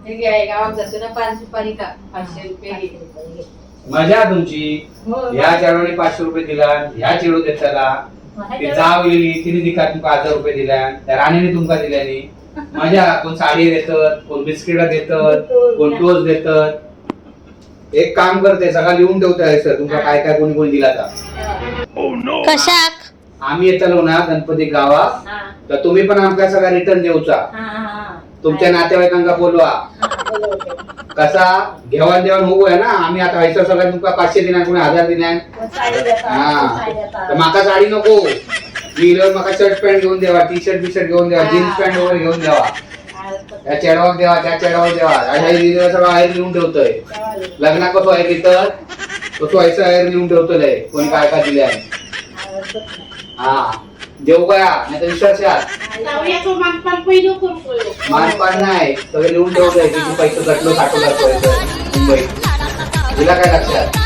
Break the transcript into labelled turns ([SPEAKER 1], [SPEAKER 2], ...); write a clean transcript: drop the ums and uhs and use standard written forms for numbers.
[SPEAKER 1] हे घ्या गावात जातो ना 5 रुपये का 500 रुपये घे.
[SPEAKER 2] मजा तुमची. ह्या चेडवाने 500 रुपये दिला, ह्या चेडू देताला ती जाव गेली तिने दिका तुमका 1000 रुपये दिल्या, त्या राणीने तुमका दिल्यानी मजा. कोण साडी देतात, कोण बिस्किट देतात, कोण टोस्ट देतात. एक काम करते सगळं लिहून ठेवते सर तुमका काय काय कोणी कोणी दिला तर.
[SPEAKER 3] कशाक
[SPEAKER 2] आम्ही येतलो ना गणपती गावा तर तुम्ही पण आमका सगळा रिटर्न देऊचा. तुमच्या नातेवाईकांका बोलवा. कसा घेवाण देवाण होऊ आहे ना. आम्ही आता व्हायचं सगळं तुमका 500 दिना कोणी 1000 दिना. तर माका साडी नको. मी माका शर्ट पॅन्ट घेऊन देवा, टी शर्ट बिशर्ट घेऊन देवा, जीन्स पॅन्ट वगैरे घेऊन देवा. त्या चेडवाक देवा, त्या चेडवाक देवा. सगळं आहेर लिहून ठेवतोय. लग्ना कसं आहे तिथं कसं व्हायचं आहेर लिहून ठेवतोय कोणी काय काय दिले आहे. हा देऊ गया नाही तर विश्वासात मानपान नाही सगळे लिहून ठेवतोय. पैसे घटलो साठवला मुंबई. तुला काय लक्षात.